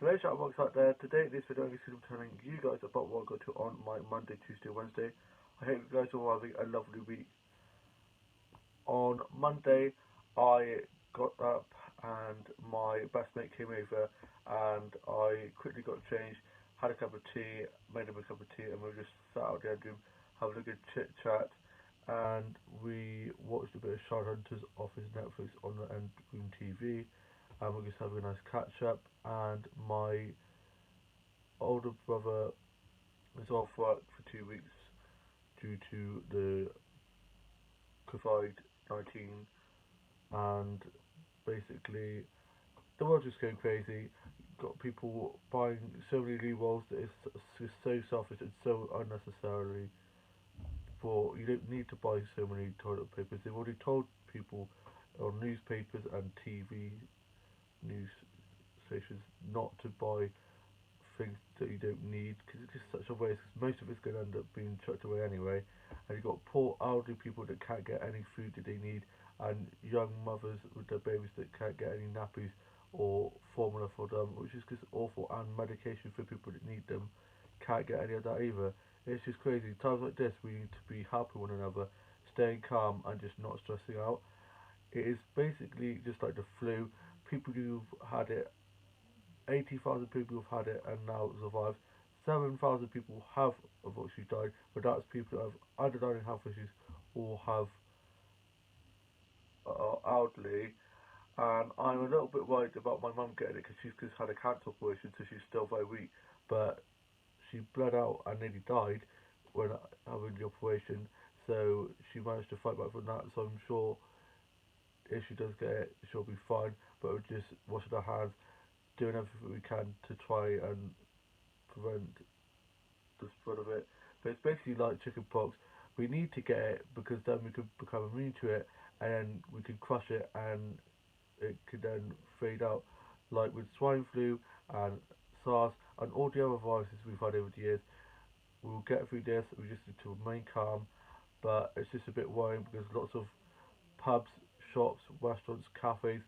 Hello Chatbox out there. Today in this video I'm going to be telling you guys about what I got to on my Monday, Tuesday, Wednesday. I hope you guys are all having a lovely week. On Monday I got up and my best mate came over and I quickly got changed, had a cup of tea, made him a cup of tea, and we just sat out the bedroom having a good chit chat, and we watched a bit of Shadowhunters off his Netflix on the end room TV, and we just having a nice catch up. And my older brother is off work for 2 weeks due to the COVID-19, and basically the world's just going crazy. Got people buying so many new walls that it's just so selfish and so unnecessarily. For you don't need to buy so many toilet papers. They've already told people on newspapers and TV news stations not to buy things that you don't need because it's just such a waste. Cause most of it's going to end up being chucked away anyway. And you've got poor elderly people that can't get any food that they need, and young mothers with their babies that can't get any nappies or formula for them, which is just awful. And medication for people that need them can't get any of that either. It's just crazy. Times like this, we need to be helping one another, staying calm, and just not stressing out. It is basically just like the flu. People who've had it 80,000 people have had it and now survived. 7,000 people have unfortunately died, but that's people that have underlying health issues or have elderly. And I'm a little bit worried about my mum getting it because she's just had a cancer operation, so she's still very weak. But she bled out and nearly died when having the operation, so she managed to fight back from that. So I'm sure if she does get it, she'll be fine. But we're just washing our hands, doing everything we can to try and prevent the spread of it. But it's basically like chicken pox. We need to get it because then we could become immune to it, and then we can crush it, and it could then fade out. Like with swine flu and SARS and all the other viruses we've had over the years, we'll get through this. We just need to remain calm. But it's just a bit worrying because lots of pubs, shops, restaurants, cafes,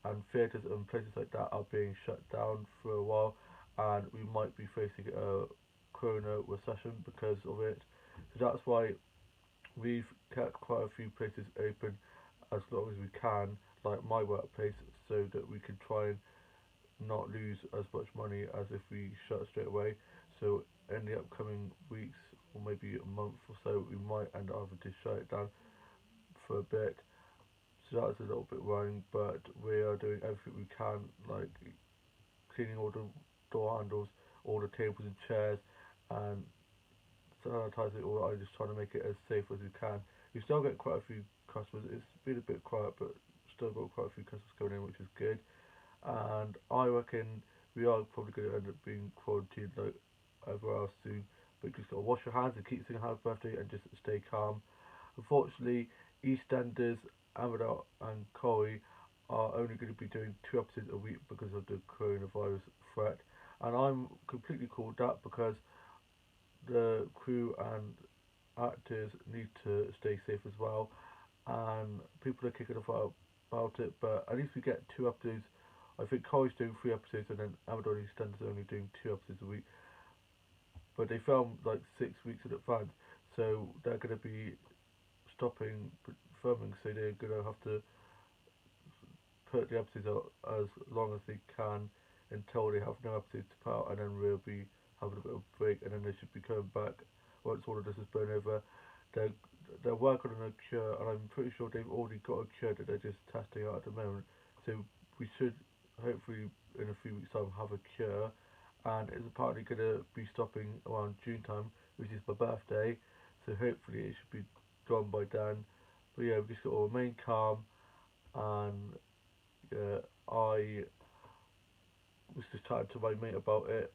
and theatres and places like that are being shut down for a while, and we might be facing a corona recession because of it. So that's why we've kept quite a few places open as long as we can, like my workplace, so that we can try and not lose as much money as if we shut straight away. So in the upcoming weeks or maybe a month or so, we might end up having to shut it down for a bit. So that's a little bit worrying, but we are doing everything we can, like cleaning all the door handles, all the tables and chairs, and sanitising all that. Just trying to make it as safe as we can. We still get quite a few customers. It's been a bit quiet, but still got quite a few customers coming in, which is good. And I reckon we are probably going to end up being quarantined like everywhere else soon. But you just got to wash your hands and keep singing happy birthday and just stay calm. Unfortunately, EastEnders, Amador and Corey are only going to be doing 2 episodes a week because of the coronavirus threat. And I'm completely cool with that because the crew and actors need to stay safe as well. And people are kicking off about it, but at least we get 2 episodes. I think Corey's doing 3 episodes and then Amador and EastEnders are only doing 2 episodes a week. But they film like 6 weeks in advance, so they're going to be stopping filming, so they're going to have to put the episodes out as long as they can until they have no episodes to put out, and then we'll be having a bit of a break, and then they should be coming back once all of this is blown over. They're, they're working on a cure, and I'm pretty sure they've already got a cure that they're just testing out at the moment. So we should hopefully in a few weeks' time have a cure, and it's apparently going to be stopping around June time, which is my birthday. So hopefully it should be gone by then. But yeah, we just got to remain calm, and I was just chatting to my mate about it,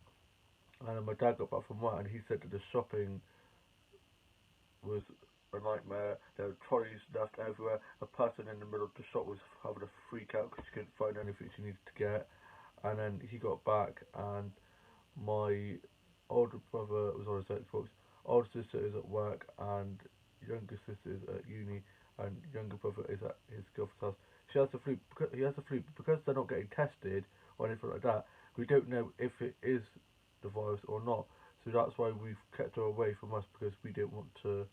and then my dad got back from work, and he said that the shopping was a nightmare. There were trolleys left everywhere. A person in the middle of the shop was having a freak out because she couldn't find anything she needed to get. And then he got back, and my older brother was on his Xbox. Older sister is at work, and younger sister is at uni, and younger brother is at his girlfriend's house. She has the flu. He has the flu because they're not getting tested or anything like that. we don't know if it is the virus or not. So that's why we've kept her away from us, because we didn't want to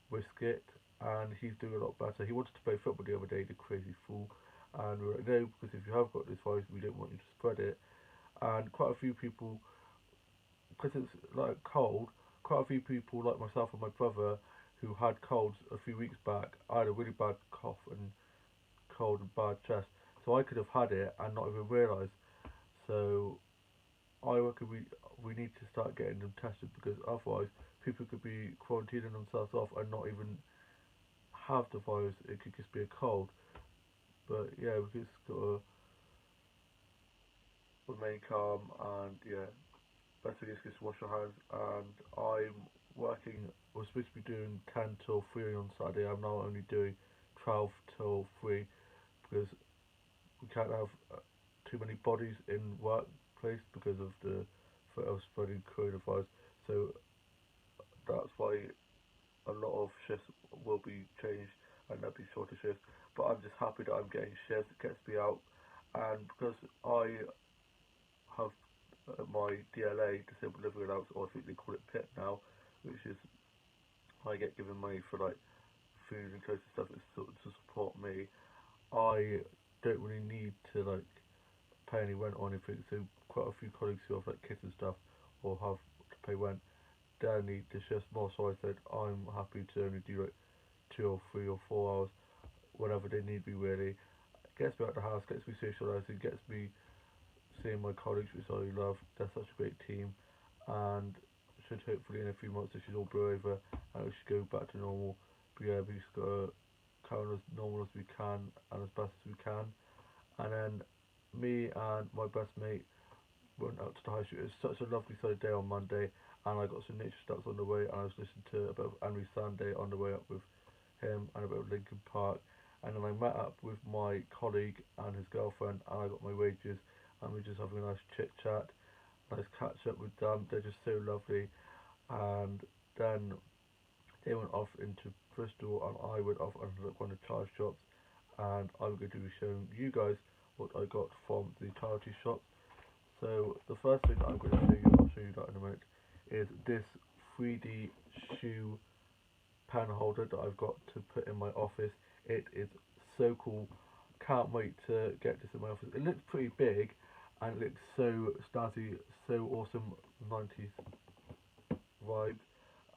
risk it. And he's doing a lot better. He wanted to play football the other day, the crazy fool. And we were like, no, because if you have got this virus, we don't want you to spread it. And quite a few people, because it's like cold, quite a few people like myself and my brother who had colds a few weeks back. I had a really bad cough and cold and bad chest, so I could have had it and not even realise. So I reckon we need to start getting them tested, because otherwise people could be quarantining themselves off and not even have the virus. It could just be a cold. But yeah, we just gotta remain calm, and yeah, best thing is just wash your hands. And I'm working. We're supposed to be doing 10 till 3 on Saturday. I'm now only doing 12 till 3, because we can't have too many bodies in workplace because of the threat of spreading coronavirus. So that's why a lot of shifts will be changed, and there'll be shorter shifts. But I'm just happy that I'm getting shifts. It gets me out, and because I have my DLA, disabled living allowance, or I think they call it PIP now, which is I get given money for like food and clothes and stuff to support me. I don't really need to like pay any rent or anything. So quite a few colleagues who have like kids and stuff or have to pay rent, they need to shift more. So I said I'm happy to only do like 2 or 3 or 4 hours, whatever they need me really. Gets me out of the house, gets me socialising, gets me seeing my colleagues, which I love. They're such a great team, and should hopefully in a few months this should all be over and we should go back to normal. But yeah, we just gotta carry on as normal as we can and as best as we can. And then me and my best mate went out to the high street. It was such a lovely sunny day on Monday, and I got some nature stats on the way, and I was listening to a bit of Henry Sunday on the way up with him, and a bit of Linkin Park. And then I met up with my colleague and his girlfriend, and I got my wages, and we just having a nice chit chat, nice catch up with them. They're just so lovely. And then they went off into Bristol, and I went off and looked one of the charge shops, and I'm going to be showing you guys what I got from the charity shop. So the first thing that I'm going to show you, I'll show you that in a minute, is this 3D shoe pen holder that I've got to put in my office. It is so cool. Can't wait to get this in my office. It looks pretty big and it looks so snazzy, so awesome 90s vibes.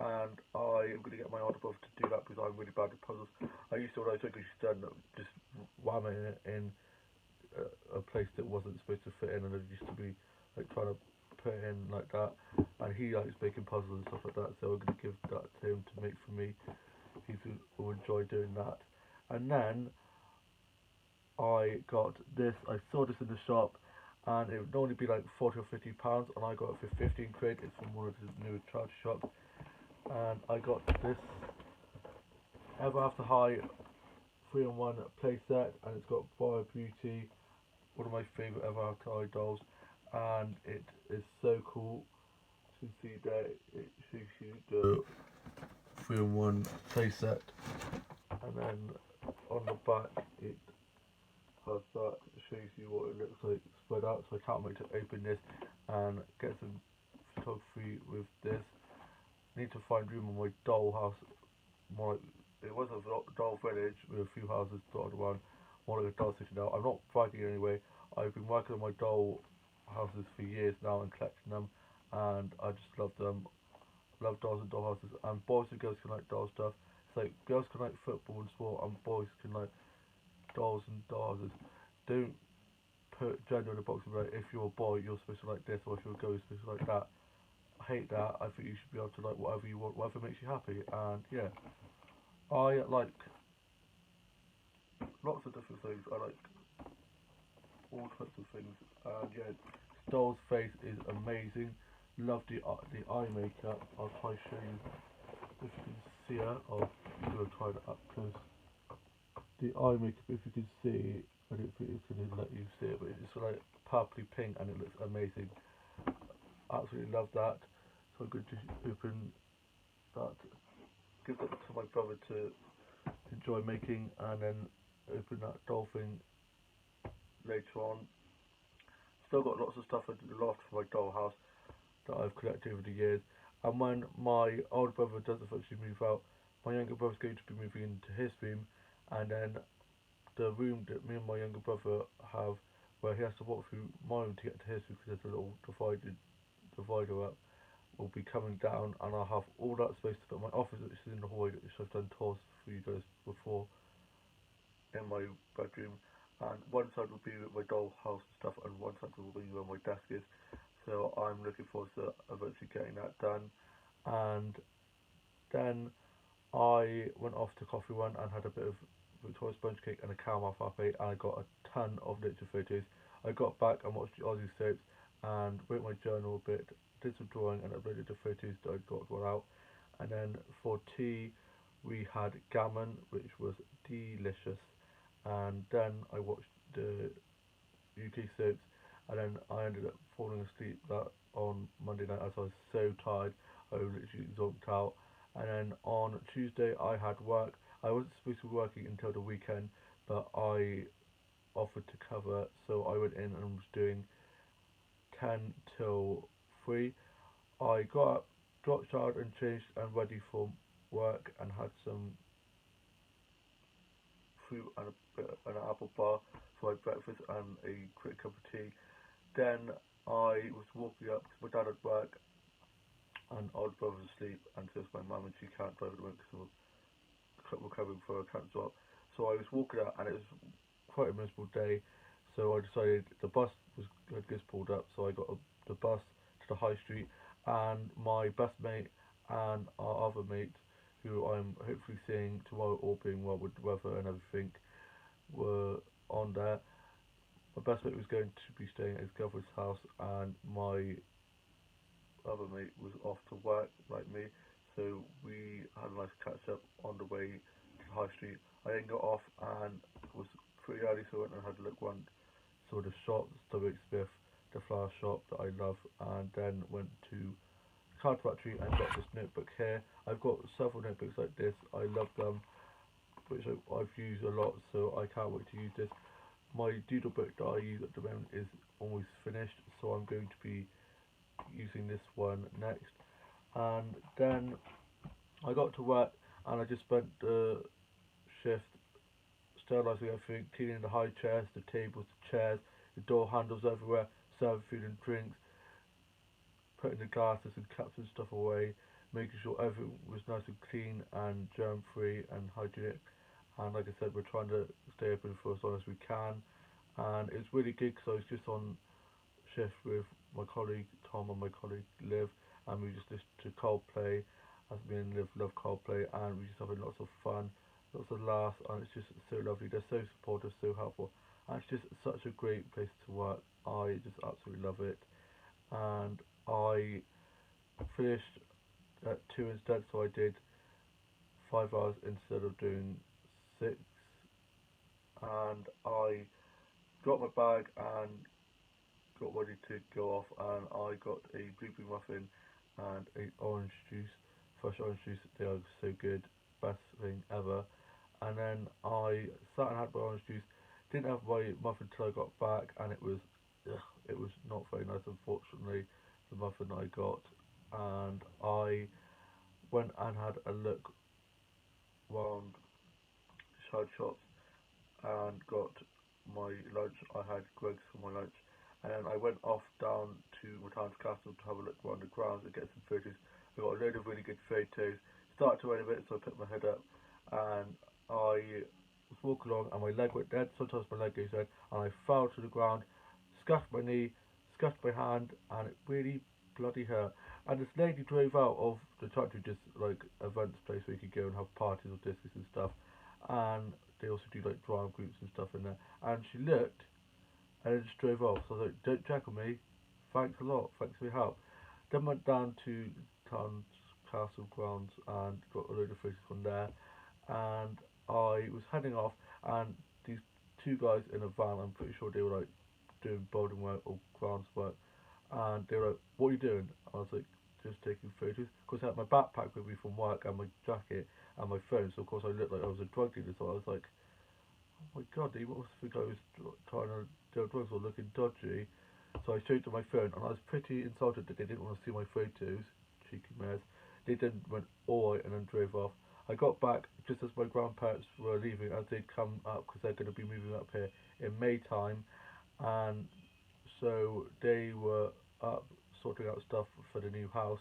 And I am going to get my older brother to do that because I'm really bad at puzzles. I used to, when I was younger, just whamming it in a place that wasn't supposed to fit in, and I used to be like trying to put it in like that. And he likes making puzzles and stuff like that, so I'm gonna give that to him to make for me. He will enjoy doing that. And then I got this. I saw this in the shop, and it would normally be like 40 or 50 pounds, and I got it for 15 quid. It's from one of the new charge shops, and I got this Ever After High 3-in-1 playset, and it's got Bio Beauty, one of my favourite Ever After High dolls, and it is so cool. You can see there it shows you the 3-in-1 playset, and then on the back it has that. It shows you what it looks like spread out. So I can't wait to open this and get some photography with this. I need to find room in my doll house. More like, it was a doll village with a few houses dotted around. More like a doll city now. I'm not bragging anyway. I've been working on my doll houses for years now and collecting them, and I just love them. Love dolls and doll houses. And boys and girls can like doll stuff. It's like girls can like football and sport, and boys can like dolls and doll houses. Don't put gender in a box and be like, if you're a boy, you're supposed to like this, or if you're a girl, you're supposed to like that. I hate that. I think you should be able to like whatever you want, whatever makes you happy. And yeah, I like lots of different things. I like all types of things. And yeah, Doll's face is amazing. Love the eye makeup. I'll try to show you if you can see her. I'm gonna try it up close. The eye makeup, if you can see, I don't think it's gonna let you see it, but it's like purpley pink and it looks amazing. Absolutely love that. So I'm going to open that, give that to my brother to enjoy making, and then open that doll thing later on. still got lots of stuff in the loft for my dollhouse that I've collected over the years. And when my older brother does eventually move out, my younger brother's going to be moving into his room, and then the room that me and my younger brother have, where he has to walk through my room to get to his room because there's a little divider up, will be coming down, and I'll have all that space to put my office, which is in the hallway, which I've done tours for you guys before, in my bedroom. And one side will be with my dollhouse and stuff, and one side will be where my desk is. So I'm looking forward to eventually getting that done. And then I went off to Coffee Run and had a bit of Victoria sponge cake and a caramel frappe, and I got a ton of nature photos. I got back and watched the Aussie soaps and wrote my journal a bit, did some drawing and uploaded the photos that I got out. And then for tea, we had gammon, which was delicious. And then I watched the UK soaps, and then I ended up falling asleep that on Monday night as I was so tired. I was literally zonked out. And then on Tuesday I had work. I wasn't supposed to be working until the weekend, but I offered to cover, so I went in and was doing 10 till 3. I got up, got showered and changed and ready for work, and had some fruit and an apple bar for my breakfast and a quick cup of tea. Then I was walking up to my dad at work, and older brother was asleep, and so was my mum, and she can't drive at the moment because we're recovering for a cancer. So I was walking out, and it was quite a miserable day. So I decided the bus had just pulled up, so I got the bus to the high street, and my best mate and our other mate, who I'm hopefully seeing tomorrow, all being well with the weather and everything, were on there. My best mate was going to be staying at his girlfriend's house, and my other mate was off to work like me, so we had a nice catch up on the way to the high street. I then got off and it was pretty early, so I went and had a look round some of the shops, the Rick Smith, the flower shop that I love, and then went to Card Factory and got this notebook here. I've got several notebooks like this. I love them, which I've used a lot, so I can't wait to use this. My doodle book that I use at the moment is almost finished, so I'm going to be using this one next. And then I got to work, and I just spent the shift sterilising everything, cleaning the high chairs, the tables, the chairs, the door handles everywhere, serving food and drinks, putting the glasses and caps and stuff away, making sure everything was nice and clean and germ free and hygienic. And like I said, we're trying to stay open for as long as we can. And it's really good because I was just on shift with my colleague Tom and my colleague Liv, and we just listened to Coldplay, as me and Liv love Coldplay, and we just having lots of fun, lots of laughs, and it's just so lovely. They're so supportive, so helpful, and it's just such a great place to work. I just absolutely love it. And I finished at 2 instead, so I did 5 hours instead of doing 6, and I got my bag and got ready to go off, and I got a blueberry muffin and a orange juice, fresh orange juice. They are so good, best thing ever. And then I sat and had my orange juice. Didn't have my muffin till I got back, and it was not very nice, unfortunately, the muffin I got. And I went and had a look round side shops and got my lunch. I had Greggs for my lunch, and then I went off down to Matan's Castle to have a look around the grounds and get some photos. I got a load of really good photos. Started to rain a bit, so I put my head up, and I was walking along, and my leg went dead. Sometimes my leg goes dead, and I fell to the ground, scuffed my knee, scuffed my hand, and it really bloody hurt. And this lady drove out of the country, just like events place where you could go and have parties or discos and stuff, and they also do like drama groups and stuff in there. And she looked and then just drove off. So I was like, don't check on me. Thanks a lot. Thanks for your help. Then went down to town's castle grounds and got a load of photos from there. And I was heading off, and these two guys in a van, I'm pretty sure they were like doing building work or grounds work. And they were like, what are you doing? I was like, just taking photos. Because I had my backpack with me from work and my jacket and my phone. So of course I looked like I was a drug dealer. So I was like, oh my god, they must think I was trying to deal drugs or looking dodgy. So I showed them my phone, and I was pretty insulted that they didn't want to see my photos. Cheeky mares. They then went all right and then drove off. I got back just as my grandparents were leaving, as they'd come up because they're going to be moving up here in May time, and so they were up sorting out stuff for the new house,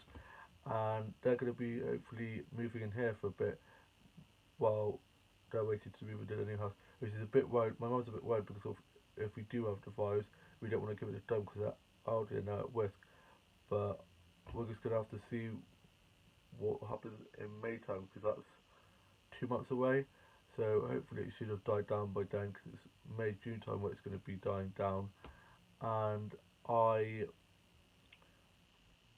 and they're going to be hopefully moving in here for a bit while they're waiting to move into the new house, which is a bit worried. My mum's a bit worried because of if we do have the virus, we don't want to give it to them because they're elderly and they're at risk. But we're just going to have to see what happens in May time because that's 2 months away. So hopefully it should have died down by then because it's May June time where it's going to be dying down. And I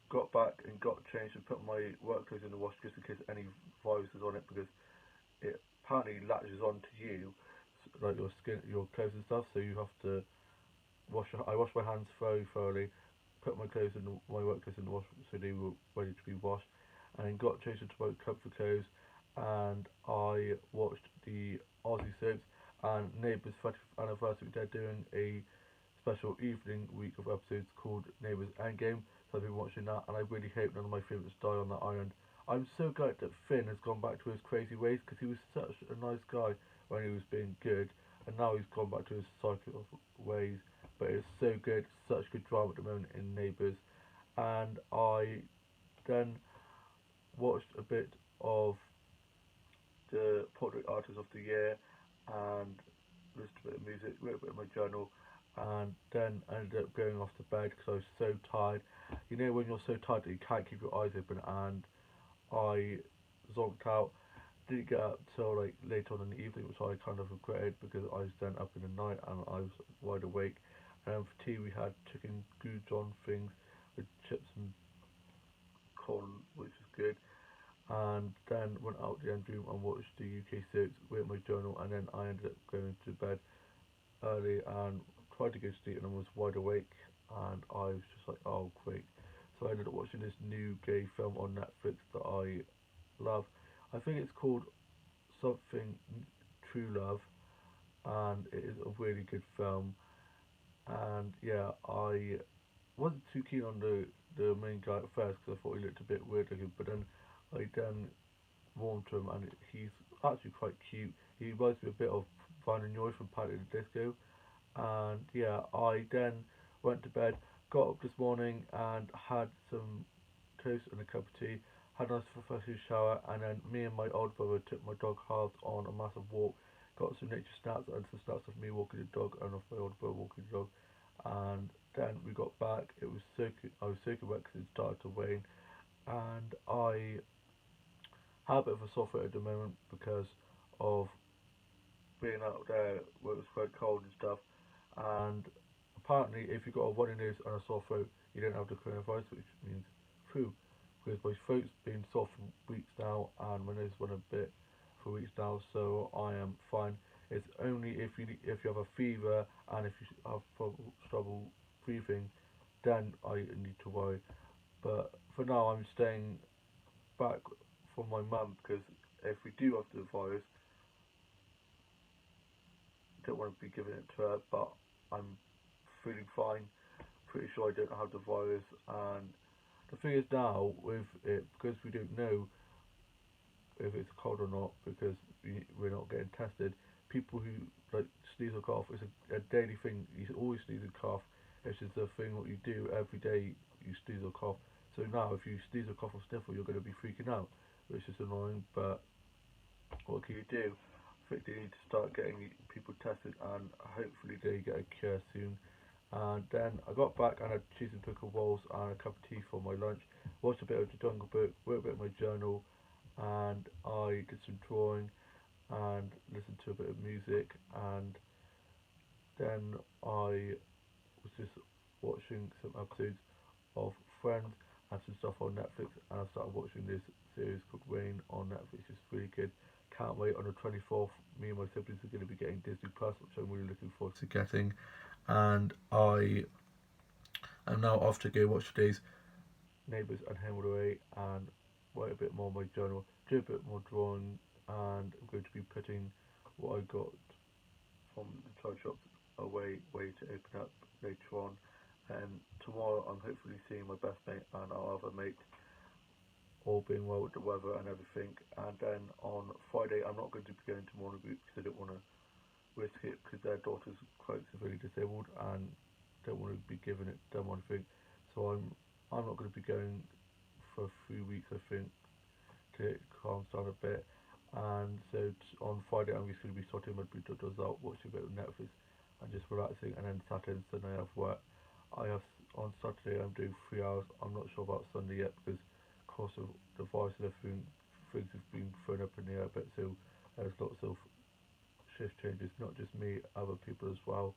got back and got changed and put my work clothes in the wash just in case any virus is on it because it apparently latches onto you, like your skin, your clothes and stuff. So you have to wash. I wash my hands very thoroughly, put my clothes in my work clothes in the wash so they were ready to be washed, and then got changed into my comfort clothes, and I watched the Aussie soaps and Neighbours 30th anniversary. They're doing a special evening week of episodes called Neighbours Endgame. So I've been watching that, and I really hope none of my favourites die on that island. I'm so glad that Finn has gone back to his crazy ways because he was such a nice guy when he was being good, and now he's gone back to his psycho ways. But it's so good, such good drama at the moment in Neighbours. And I then watched a bit of the Portrait Artist of the Year and listened to a bit of music, wrote a bit of my journal, and then I ended up going off to bed because I was so tired. You know when you're so tired that you can't keep your eyes open, and I zonked out. Didn't get up till like later on in the evening, which I kind of regretted because I was then up in the night and I was wide awake. And for tea we had chicken goujon things with chips and corn, which is good. And then went out the end room and watched the UK soaps, wrote my journal, and then I ended up going to bed early and tried to go to sleep and I was wide awake and I was just like, oh great. So I ended up watching this new gay film on Netflix that I love. I think it's called Something True Love, and it is a really good film. And yeah, I wasn't too keen on the main guy at first because I thought he looked a bit weird looking, but then I then warmed to him and he's actually quite cute. He reminds me a bit of Vine and Noy from Panic at the Disco. And yeah, I then went to bed, got up this morning and had some toast and a cup of tea, had a nice refreshing shower, and then me and my old brother took my dog Halves on a massive walk, got some nature snaps and some snaps of me walking the dog and of my old brother walking the dog, and then we got back. It was I was soaking wet because it started to rain, and I have a bit of a sore throat at the moment because of being out there where it was quite cold and stuff. And apparently, if you've got a runny nose and a sore throat, you don't have the coronavirus, which means true. Because my throat's been sore for weeks now, and my nose has run a bit for weeks now, so I am fine. It's only if you have a fever and if you have trouble breathing, then I need to worry. But for now, I'm staying back from my mum because if we do have the virus, I don't want to be giving it to her. But I'm feeling fine. Pretty sure I don't have the virus. And the thing is now with it, because we don't know if it's cold or not, because we're not getting tested. People who like sneeze or cough, it's a daily thing. You always sneeze and cough. It's just a thing what you do every day. You sneeze or cough. So now, if you sneeze or cough or sniffle, you're going to be freaking out, which is annoying. But what can you do? I think they need to start getting people tested, and hopefully they get a cure soon. And then I got back and had cheese and pickle balls and a cup of tea for my lunch. Watched a bit of the Jungle Book, wrote a bit of my journal, and I did some drawing and listened to a bit of music. And then I was just watching some episodes of Friends and some stuff on Netflix. And I started watching this series called Rain on Netflix. It's really good. Can't wait. On the 24th, me and my siblings are going to be getting Disney Plus, which I'm really looking forward to getting. And I am now off to go watch today's Neighbours and Hemingway and write a bit more on my journal, do a bit more drawing, and I'm going to be putting what I got from the toy shop away to open up later on. And tomorrow I'm hopefully seeing my best mate and our other mate, all being well with the weather and everything. And then on Friday I'm not going to be going to Mourner Group because I don't want to risk it because their daughter's quite severely disabled and don't want to be giving it them one thing. So I'm not going to be going for 3 weeks I think till it calms down a bit. And so on Friday I'm just going to be sorting my does out, watching a bit of Netflix and just relaxing. And then Saturday and Sunday I have work. I have on Saturday I'm doing 3 hours. I'm not sure about Sunday yet because of course of the virus and everything, things have been thrown up in the air a bit. So there's lots of shift changes, not just me, other people as well.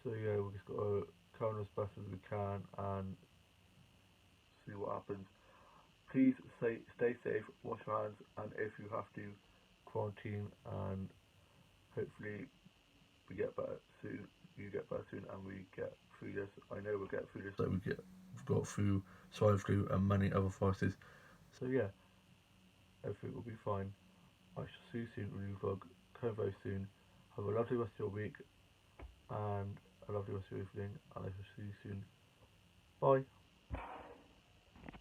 So yeah, we just got to count as best as we can and see what happens. Please stay safe, wash your hands, and if you have to, quarantine, and hopefully we get better soon. You get better soon, and we get through this. I know we'll get through this. Like we've got through swine flu and many other viruses. So yeah, everything will be fine. I shall see you soon, with a new vlog. Come very soon. Have a lovely rest of your week and a lovely rest of your evening, and I shall see you soon. Bye.